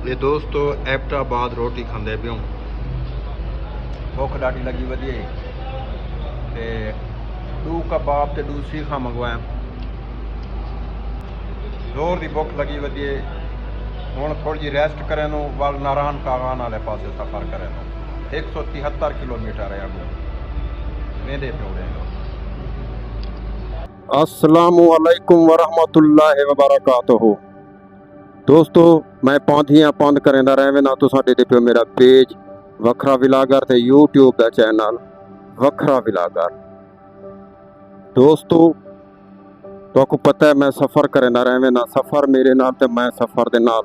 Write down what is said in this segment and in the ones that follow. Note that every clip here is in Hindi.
ये दोस्तों एबटाबाद रोटी खांदे पियो भुख ढाडी लगी वधिए ते डू कबाब ते डू सीखा मंगवाया जोर दी भुख लगी वधिए हुण थोड़ी जी रेस्ट करें वाल नारायण कागान वाले पासे सफ़र करें 173 किलोमीटर है अगू वेंदे पियो रहेंदो। अस्सलामु अलैकुम वरहमतुल्लाहि वबरकातुहू। दोस्तों मैं पौंधियां पंद करेंदा रहवे ना तुसां दे पियो मेरा पेज वखरा विलागर ते यूट्यूब दा चैनल वखरा विलागर। दोस्तों तो पता है मैं सफ़र करेंदा रहवे ना सफ़र मेरे नाल ते मैं सफ़र दे नाल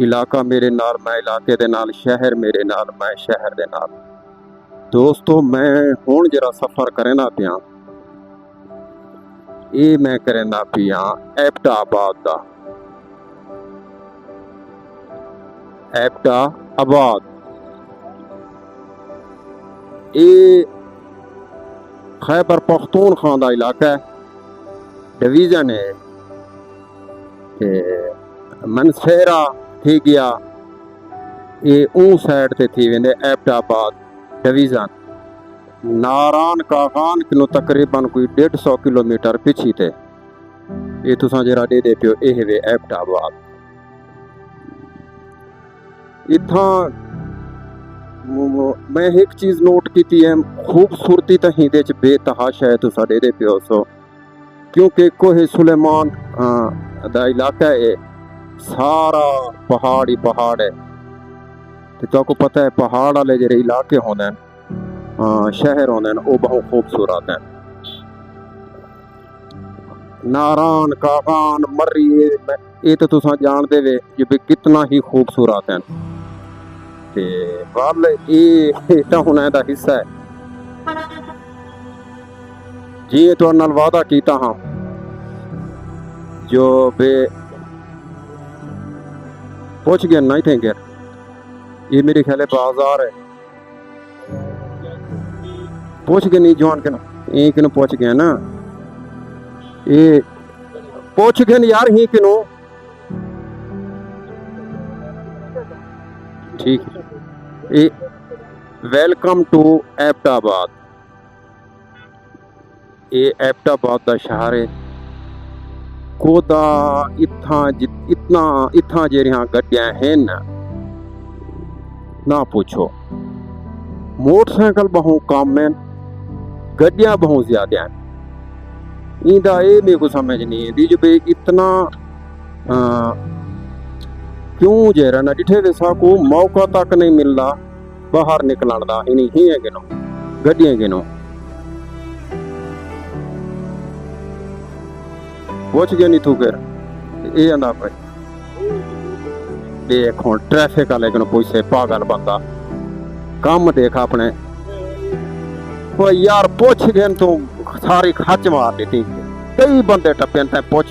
इलाका मेरे नाल मैं इलाके दे नाल शहर मेरे नाल मैं शहर दे नाल। दोस्तों मैं हुण जरा सफ़र करेंदा पिया ये मैं करेंदा पिया एबटाबाद दा एबटाबाद ये खैबर पख्तूनख्वा दा इलाका है डिवीज़न है ते मनसेरा थी गया ये ऊं साइड ते थी वेंदे एबटाबाद डिवीज़न नारायण कागान किनो तकरीबन कोई 150 किलोमीटर पिछी थे ये तुसां जरा दे पियो ये वे एबटाबाद। इत्थां मैं एक चीज़ नोट की है खूबसूरती तो हिंदे च बेतहाशा है तुसां दे पियो सो क्योंकि कोहे सुलेमान दा इलाका है सारा पहाड़ ही पहाड़ है तो तुहानू पता है पहाड़ वाले जेरे इलाके होंदे शहर होंदे वो बहुत खूबसूरत हैं। नारायण कागान मर्री ये तो तुसां जानदे वे कि भी कितना ही खूबसूरत हैं ते वल ये तो हुण इहदा हिस्सा है जी तुहाडे नाल वादा कीता हाँ जो बे पहुंच गए नहीं थे गिर ये मेरे ख्याल है बाजार है पहुंच गए नहीं जवान के एक न पहुंच गए ना ये पहुंच गए यार ही किनो ठीक है। वेलकम टू एबटाबाद ये एबटाबाद का शहर है कोदा इतना जेरिया गड्डियां हैं ना पूछो मोटरसाइकिल बहु कम है गड्डियां बहुत ज्यादा हैं इंदा ये मेरे को समझ नहीं है जो भाई इतना क्यों जेरा ना डिठे वैसा को मौका तक नहीं मिलता बाहर निकलन का इन्हीं ही है गिनो गड्डियां गिनो पहुंच गया नहीं तू फिर ये आंदा भाई देख हुण ट्रैफिक वाले को पूछे पागल बंदा काम देख अपने वो यार पूछ गए तू सारी खच मार दी कई बंदे टप्पे ते पूछ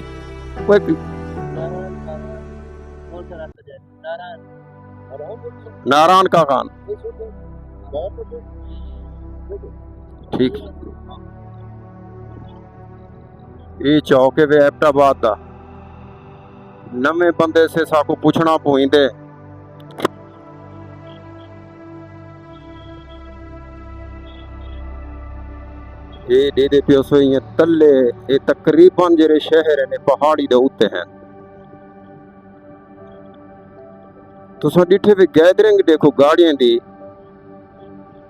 नारायण का खान ठीक ये चौक है वे एबटाबाद दा नवे बंदे से साकू पूछना पोइंदे ये दे पियो सो तले ये तकरीबन जेरे शहर ने पहाड़ी दे उत्ते हैं तुसां डिठे वे गैदरिंग देखो गाड़ियां दी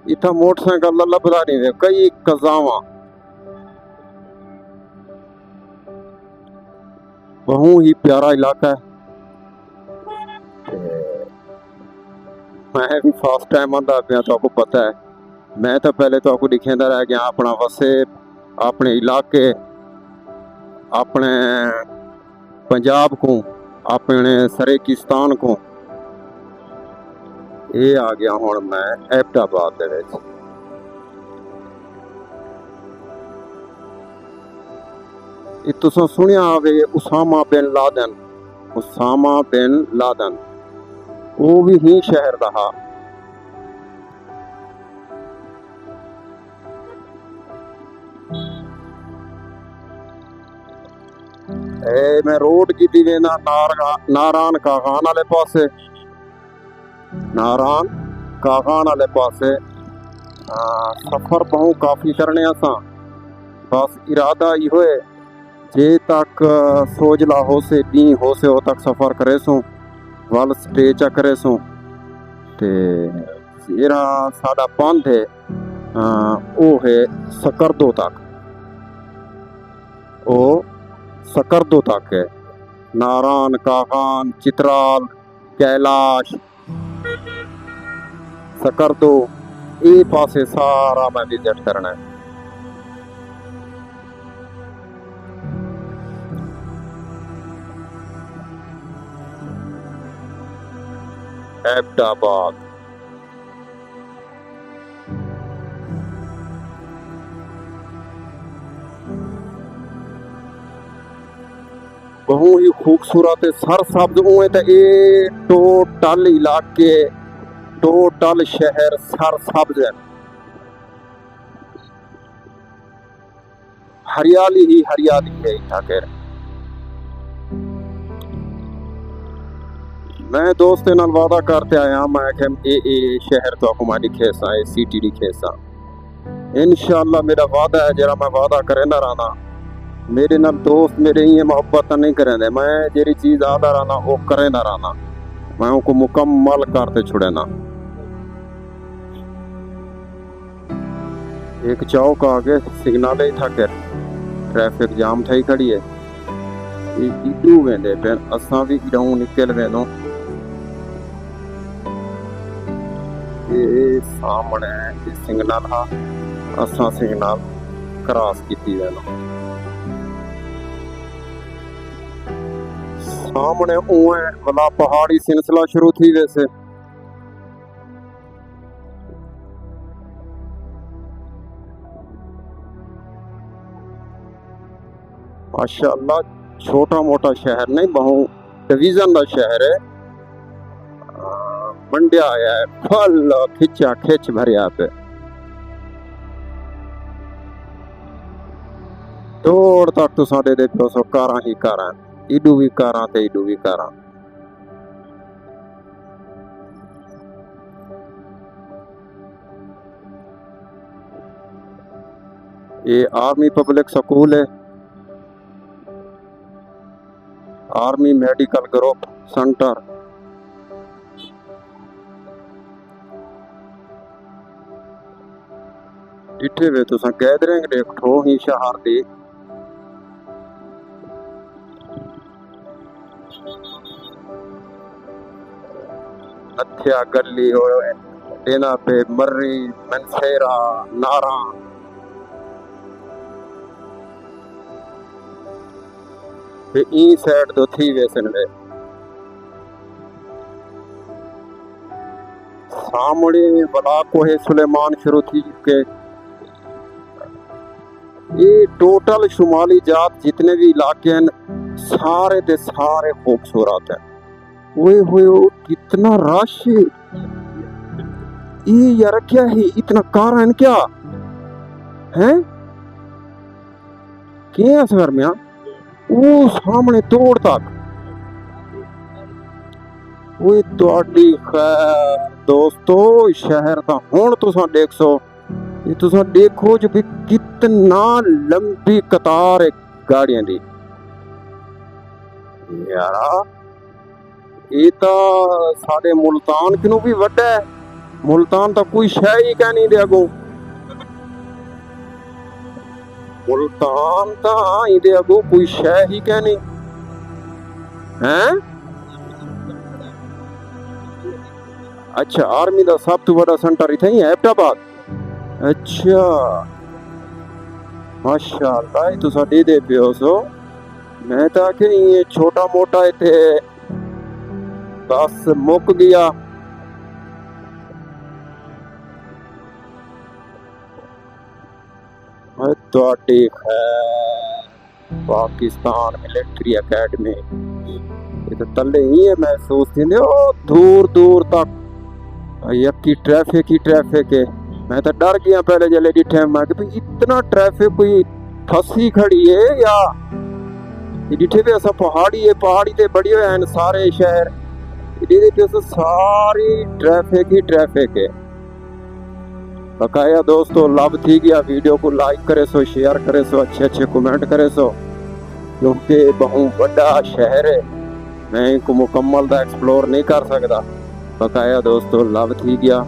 इथा मोटरसाइकिल लभदा नहीं वे कई कजावां बहुत ही प्यारा इलाका है मैं भी फर्स्ट टाइम आंदा पिया तो आपको पता है मैं तो पहले तो आपको दिखेंदा रह गया अपना वसे अपने इलाके अपने पंजाब को अपने सरेकिस्तान को ये आ गया हुण मैं एबटाबाद दे विच ये तुसां सुनिया होवे उसामा बिन लादन वो भी ही शहर दा हा मैं रोड की वेना नारायण कागान वाले पासे नारायण कागान वाले पासे सफर बहु काफी करने असा बस इरादा यो है जे तक सोजला हो से डी हो से हो तक सफर करे सो वल स्टे चा करे सो ते जेरा साडा पंथ है वो है सकरदो तक, ओ सकरदो तक है। नारायण कागान चित्राल कैलाश सकरदो ये पासे सारा मैं विजिट करना है। अहमदाबाद बहु ही खूबसूरत सरसब्ज हुए तो ये टोटल इलाके टोटल शहर सरसब्ज है, हरियाली ही हरियाली है इतना कर। मैं दोस्ते नाल वादा करते आया मैं कि ए शहर तो आपको मानी खेसा है सिटी दी खेसा इंशाअल्लाह मेरा वादा है जरा मैं वादा करे ना रहना मेरे नाल दोस्त मेरे ये मोहब्बत नहीं करें मैं जेरी चीज आदा रहना वो करे ना रहना मैं उनको मुकम्मल करते छुड़े ना। एक चौक आगे सिग्नल ही था कर ट्रैफिक जाम थी खड़ी है इडू वेंदे पे असा भी इडू निकल वेनो ये सामने सिग्नल हा असा सिग्नल क्रॉस की वेनो सामने उए वाला पहाड़ी सिलसिला शुरू थी वैसे माशाअल्लाह छोटा मोटा शहर नहीं बहु डिवीजन का शहर है मंडिया आया है फल खिंचा खिंच भरिया पे दौड़ तक तो साढ़े दे सौ कारा ही कारा इडू भी कारा ते इडू भी कारा। ये आर्मी पब्लिक स्कूल है आर्मी मेडिकल ग्रुप सेंटर इथे वे तुसा गैदरिंग देखो ही शहर दी हत्या गली हो देना पे मर्री मनसेरा नारा पे ई साइड तो थी वैसन वे सामने बला को है सुलेमान शुरू थी के ये टोटल शुमाली जात जितने भी इलाके हैं सारे दे सारे खूबसूरत है। वो कितना रश ये यार क्या है इतना कार है क्या है क्या असर में वो सामने तोड़ तक वो ਤੁਹਾਡੀ खैर दोस्तों शहर का हुण तुसा देख सो ये तुसा देखो जो भी कितना लंबी कतार है गाड़ियां दी यारा ये तो साढ़े मुल्तान किनू भी वड्डा है मुल्तान तो कोई शह ही कह नहीं दे अगो मुल्तान तो ही दे अगो कोई शह ही कह नहीं है। अच्छा आर्मी का सब तो बड़ा सेंटर इतना ही है अहमदाबाद। अच्छा माशाअल्लाह ये तुसा दे दे पियो सो मैं तो आखे ये छोटा मोटा इतने बस मुक गया पाकिस्तान मिलिट्री अकेडमी ये तो तले ही है महसूस थी दूर दूर तक यकी ट्रैफिक है। मैं तो डर गया पहले जले डिठे मैं कि इतना ट्रैफिक कोई फसी खड़ी है या डिठे भी ऐसा पहाड़ी है पहाड़ी ते बड़ी है सारे शहर सारी ट्रैफिक ही ट्रैफिक है। बकाया दोस्तों लाभ थी गया, वीडियो को लाइक करे सो, शेयर करे सो, अच्छे अच्छे कमेंट करे सो, क्योंकि बहुत बड़ा शहर है, मैं इनको मुकम्मल दा एक्सप्लोर नहीं कर सकता। बकाया दोस्तों लाभ थी गया,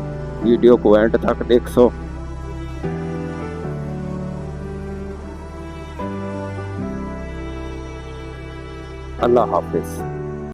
वीडियो को एंड तक देख सो। अल्लाह हाफिज।